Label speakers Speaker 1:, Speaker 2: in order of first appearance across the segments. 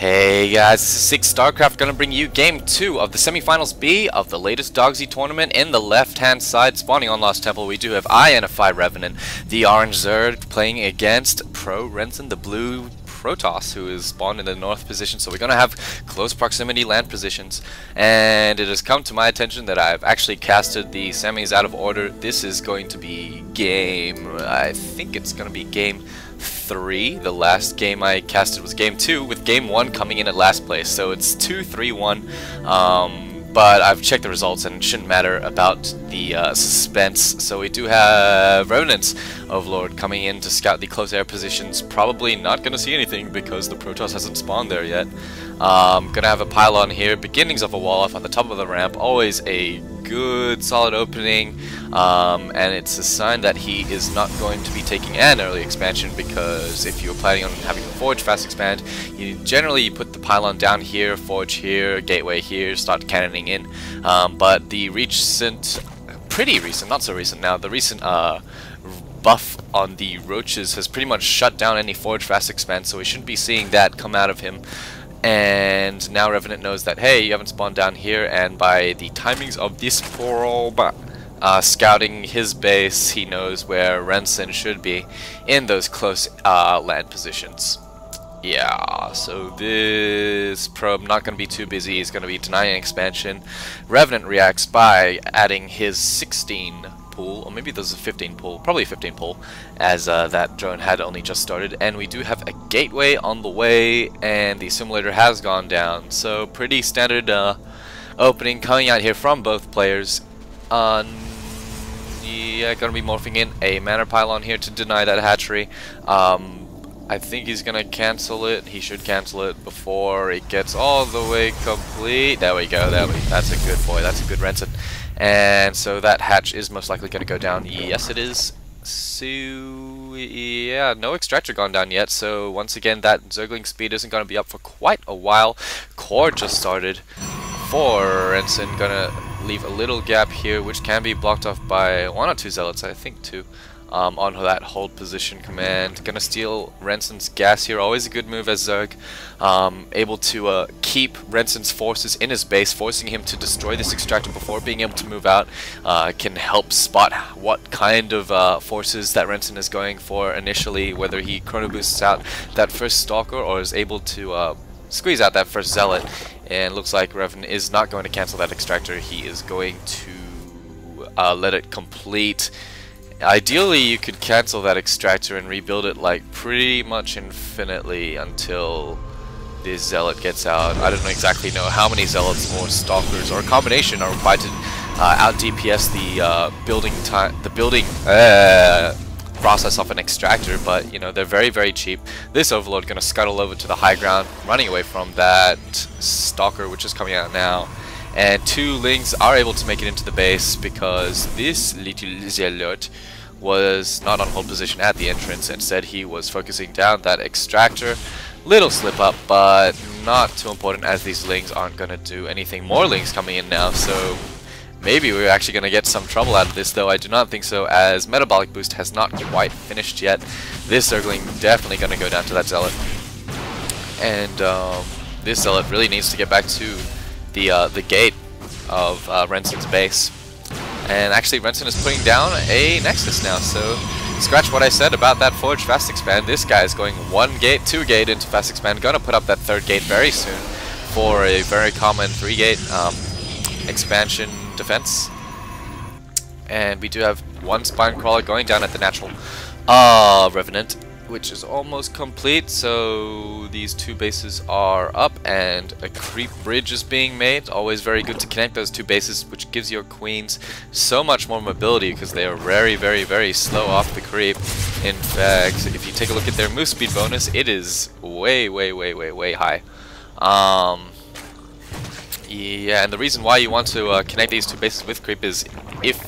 Speaker 1: Hey guys, this is SixthStarcraft gonna bring you Game 2 of the Semifinals B of the latest Dogsi tournament. In the left-hand side, spawning on Lost Temple, we do have inFiRevenant, the orange Zerg, playing against pRoRenson, the blue Protoss, who is spawned in the north position. So we're gonna have close proximity land positions, and it has come to my attention that I've actually casted the semis out of order. This is going to be I think it's gonna be game 3. The last game I casted was game 2, with game 1 coming in at last place, so it's 2-3-1. But I've checked the results and it shouldn't matter about the suspense. So we do have Revenant's Overlord coming in to scout the close air positions. Probably not gonna see anything because the Protoss hasn't spawned there yet. Gonna have a pylon here, beginnings of a wall off on the top of the ramp. Always a good solid opening, and it's a sign that he is not going to be taking an early expansion, because if you're planning on having a forge fast expand, you generally put the pylon down here, forge here, gateway here, start cannoning in. But the pretty recent, not so recent now, the recent buff on the roaches has pretty much shut down any forge fast expand, so we shouldn't be seeing that come out of him. And now Revenant knows that, hey, you haven't spawned down here, and by the timings of this scouting his base, he knows where Renson should be in those close land positions. Yeah, so this probe not going to be too busy. He's going to be denying expansion. Revenant reacts by adding his 16 pool, or maybe there's a 15 pool, probably a 15 pool, as that drone had only just started. And we do have a gateway on the way, and the simulator has gone down. So pretty standard opening coming out here from both players. Yeah, gonna be morphing in a mana pylon here to deny that hatchery. I think he's gonna cancel it. He should cancel it before it gets all the way complete. There we go. That's a good boy. That's a good Renson. And so that hatch is most likely gonna go down. Yes, it is. So yeah, no extractor gone down yet. So once again, that Zergling speed isn't gonna be up for quite a while. Core just started for Renson. Gonna leave a little gap here, which can be blocked off by 1 or 2 zealots, I think 2. On that hold position command. Gonna steal Renson's gas here, always a good move as Zerg. Able to keep Renson's forces in his base, forcing him to destroy this extractor before being able to move out. Can help spot what kind of forces that Renson is going for initially, whether he chrono boosts out that first stalker or is able to squeeze out that first zealot. And looks like Revenant is not going to cancel that extractor. He is going to let it complete. Ideally, you could cancel that extractor and rebuild it like pretty much infinitely until this zealot gets out. I don't exactly know how many zealots or stalkers or a combination are required to out DPS the building process of an extractor, but you know, they're very, very cheap. This Overlord gonna scuttle over to the high ground, running away from that stalker, which is coming out now. And 2 Lings are able to make it into the base because this little zealot was not on hold position at the entrance. Instead, he was focusing down that extractor. Little slip up, but not too important, as these Lings aren't going to do anything. More Lings coming in now, so maybe we're actually going to get some trouble out of this, though I do not think so, as Metabolic Boost has not quite finished yet. This Zergling definitely going to go down to that zealot. And this zealot really needs to get back to the gate of Renson's base. And actually Renson is putting down a Nexus now, so scratch what I said about that Forge Fast Expand. This guy is going 1 gate, 2 gate into Fast Expand, gonna put up that 3rd gate very soon for a very common 3 gate expansion defense. And we do have 1 Spine Crawler going down at the natural Revenant, which is almost complete. So these 2 bases are up, and a creep bridge is being made. Always very good to connect those 2 bases, which gives your queens so much more mobility because they are very, very, very slow off the creep. In fact, if you take a look at their move speed bonus, it is way, way, way, way, way high. Yeah, and the reason why you want to connect these 2 bases with creep is if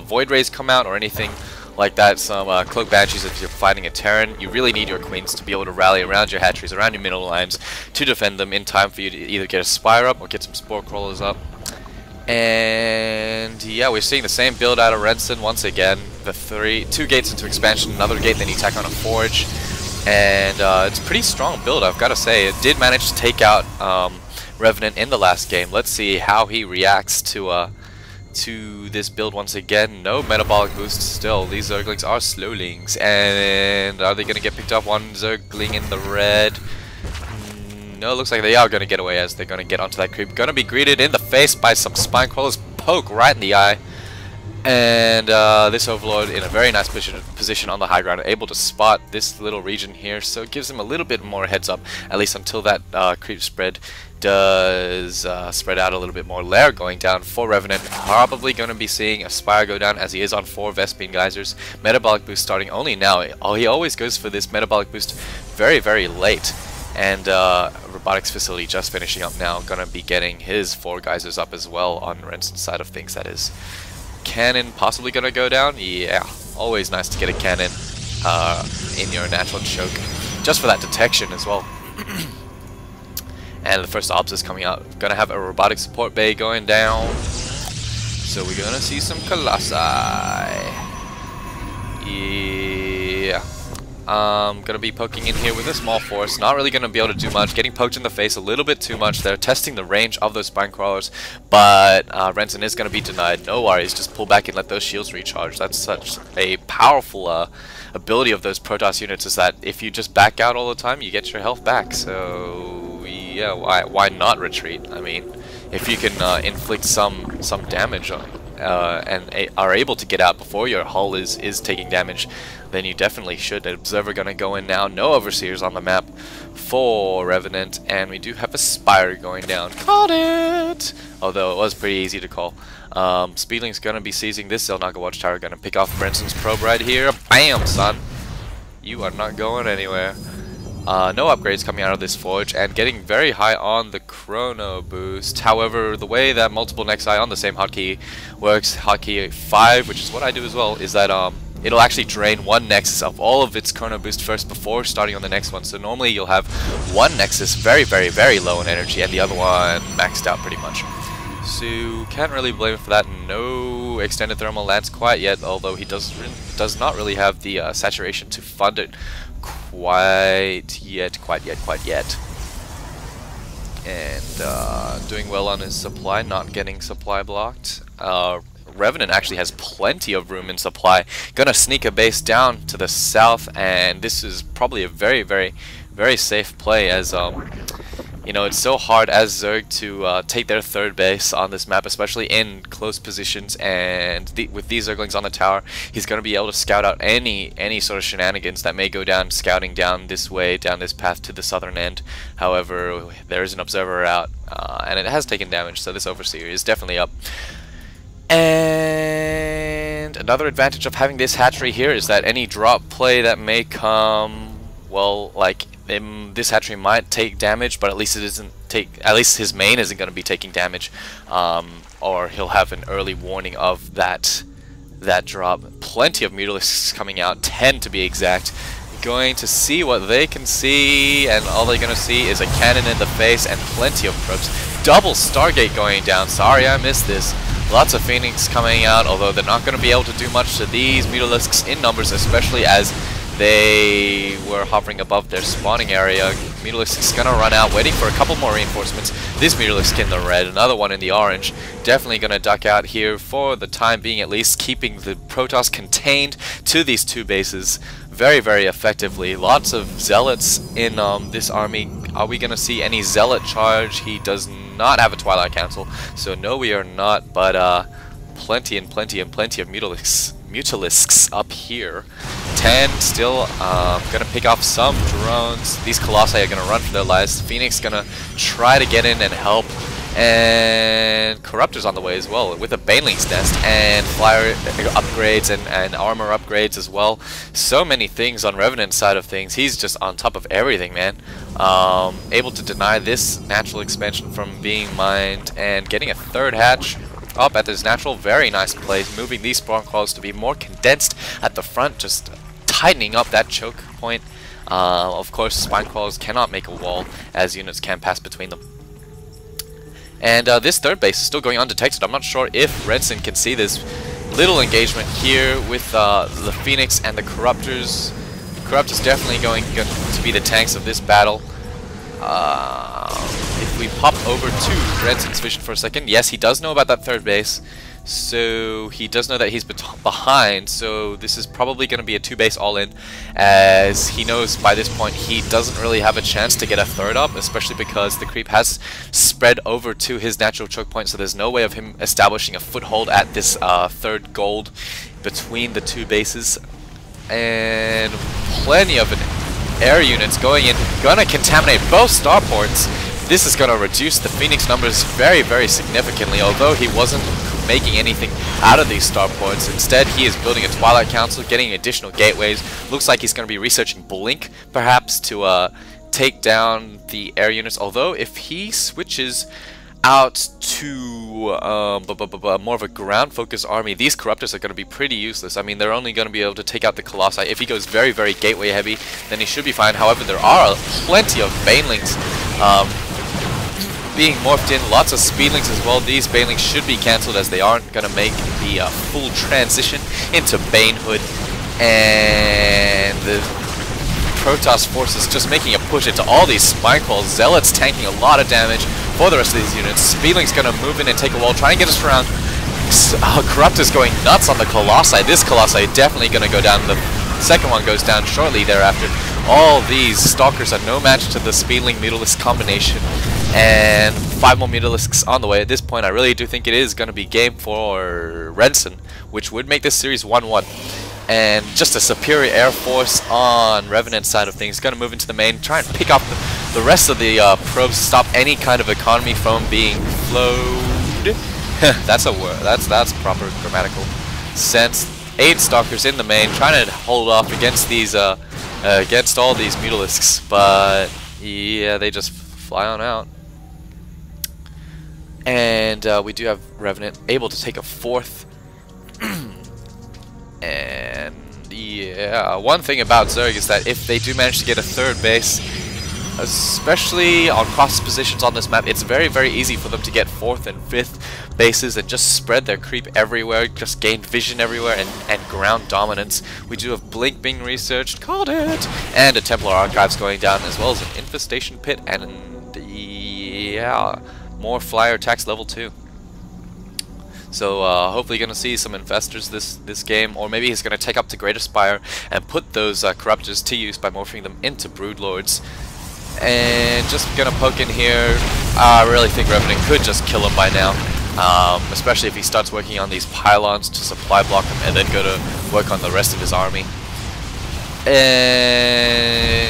Speaker 1: Void Rays come out or anything like that, some Cloak Banshees, if you're fighting a Terran, you really need your queens to be able to rally around your hatcheries, around your middle lines, to defend them in time for you to either get a Spire up or get some Spore Crawlers up. And yeah, we're seeing the same build out of Renson once again. The 2 gates into expansion, another gate, then you tack on a Forge. And it's a pretty strong build, I've got to say. It did manage to take out Revenant in the last game. Let's see how he reacts to this build once again. No metabolic boost still. These Zerglings are slowlings. And are they going to get picked up? One Zergling in the red. No, it looks like they are going to get away as they're going to get onto that creep. Going to be greeted in the face by some spine crawlers. Poke right in the eye. And this Overlord in a very nice position on the high ground, able to spot this little region here, so it gives him a little bit more heads up, at least until that creep spread does spread out a little bit more. Lair going down for Revenant, probably going to be seeing a Spire go down as he is on 4 Vespene Geysers. Metabolic boost starting only now. He always goes for this metabolic boost very, very late. And Robotics Facility just finishing up now, going to be getting his 4 Geysers up as well on Renson's side of things, that is. Cannon possibly gonna go down? Yeah, always nice to get a cannon in your natural choke, just for that detection as well. And the first obs is coming out. Gonna have a robotic support bay going down, so we're gonna see some Colossi. Yeah. Gonna be poking in here with a small force. Not really gonna be able to do much. Getting poked in the face a little bit too much. They're testing the range of those spine crawlers, but Renson is gonna be denied. No worries, just pull back and let those shields recharge. That's such a powerful ability of those Protoss units, is that if you just back out all the time, you get your health back. So yeah, why not retreat? I mean, if you can inflict some damage on and are able to get out before your hull is taking damage, then you definitely should. Observer gonna go in now. No Overseers on the map for Revenant, and we do have a Spire going down. Caught it! Although it was pretty easy to call. Speedling's gonna be seizing this Zelnaga Watchtower. Gonna pick off Brenson's probe right here. Bam, son! You are not going anywhere. No upgrades coming out of this forge, and getting very high on the chrono boost. However, the way that multiple Nexi on the same hotkey works, hotkey 5, which is what I do as well, is that it'll actually drain one Nexus of all of its chrono boost first before starting on the next one. So normally you'll have one Nexus very, very, very low in energy, and the other one maxed out pretty much. So can't really blame him for that. No extended thermal lance quite yet, although he does not really have the saturation to fund it quite yet. And doing well on his supply, not getting supply blocked. Revenant actually has plenty of room in supply. Gonna sneak a base down to the south, and this is probably a very, very, very safe play, as you know, it's so hard as Zerg to take their third base on this map, especially in close positions, and with these Zerglings on the tower, he's going to be able to scout out any sort of shenanigans that may go down, scouting down this way, down this path to the southern end. However, there is an Observer out, and it has taken damage, so this Overseer is definitely up. And another advantage of having this hatchery here is that any drop play that may come, well, like this hatchery might take damage, but at least it isn't at least his main isn't going to be taking damage, or he'll have an early warning of that drop. Plenty of Mutalisks coming out, 10 to be exact. Going to see what they can see, and all they're going to see is a cannon in the face and plenty of probes. Double Stargate going down. Sorry I missed this. Lots of Phoenix coming out, although they're not going to be able to do much to these Mutalisks in numbers, especially as they were hovering above their spawning area. Mutalisk is gonna run out, waiting for a couple more reinforcements. This Mutalisk in the red, another one in the orange. Definitely gonna duck out here for the time being, at least, keeping the Protoss contained to these 2 bases very, very effectively. Lots of Zealots in this army. Are we gonna see any Zealot charge? He does not have a Twilight Council, so no, we are not, but plenty of Mutalisks up here. 10 still gonna pick off some drones. These Colossi are gonna run for their lives. Phoenix gonna try to get in and help, and Corruptor's on the way as well with a Baneling's Nest and flyer upgrades and armor upgrades as well. So many things on Revenant's side of things. He's just on top of everything, man. Able to deny this natural expansion from being mined, and getting a 3rd hatch up at this natural. Very nice place, moving these spawn crawls to be more condensed at the front, just tightening up that choke point. Of course, spine crawlers cannot make a wall, as units can pass between them. And this 3rd base is still going undetected. I'm not sure if Renson can see this little engagement here with the Phoenix and the Corruptors. Corrupt is definitely going to be the tanks of this battle. If we pop over to Renson's vision for a second, yes, he does know about that third base. So he does know that he's behind, so this is probably going to be a 2-base all-in, as he knows by this point he doesn't really have a chance to get a third up, especially because the creep has spread over to his natural choke point, so there's no way of him establishing a foothold at this third gold between the 2 bases. And plenty of air units going in, gonna contaminate both starports. This is gonna reduce the Phoenix numbers very, very significantly, although he wasn't making anything out of these starports. Instead, he is building a Twilight Council, getting additional gateways. Looks like he's gonna be researching Blink, perhaps, to take down the air units, although if he switches out to more of a ground-focused army, these Corruptors are going to be pretty useless. I mean, they're only going to be able to take out the Colossi. If he goes very, very gateway heavy, then he should be fine. However, there are plenty of Banelings being morphed in, lots of Speedlings as well. These Banelings should be cancelled, as they aren't going to make the full transition into Banehood. And the Protoss forces just making a push into all these Spinecalls. Zealots tanking a lot of damage for the rest of these units. Speedling's gonna move in and take a wall, try and get us around. Corrupt is going nuts on the Colossi. This Colossi definitely gonna go down. The second one goes down shortly thereafter. All these Stalkers are no match to the Speedling Mutalisk combination. And 5 more Mutalisks on the way. At this point, I really do think it is gonna be game for Renson, which would make this series 1-1. And just a superior air force on Revenant's side of things. Gonna move into the main, try and pick up the rest of the probes, stop any kind of economy from being flowed. That's a word. That's proper grammatical sense. 8 Stalkers in the main, trying to hold off against these against all these Mutalisks, but yeah, they just fly on out. And we do have Revenant able to take a 4th. And yeah, one thing about Zerg is that if they do manage to get a 3rd base, especially on cross positions on this map, it's very, very easy for them to get 4th and 5th bases and just spread their creep everywhere, just gain vision everywhere, and ground dominance. We do have Blink being researched, called it, and a Templar Archives going down, as well as an Infestation Pit, and yeah, more flyer attacks level 2. So hopefully going to see some Infestors this game, or maybe he's going to take up the Greater Spire and put those Corruptors to use by morphing them into Broodlords. And just going to poke in here. I really think Revenant could just kill him by now, especially if he starts working on these pylons to supply block him and then go to work on the rest of his army. And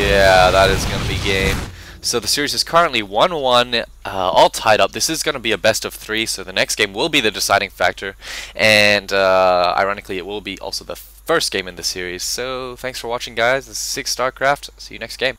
Speaker 1: yeah, that is going to be game. So the series is currently 1-1, all tied up. This is going to be a best of 3, so the next game will be the deciding factor. And ironically, it will be also the first game in the series. So thanks for watching, guys. This is SixthStarcraft. See you next game.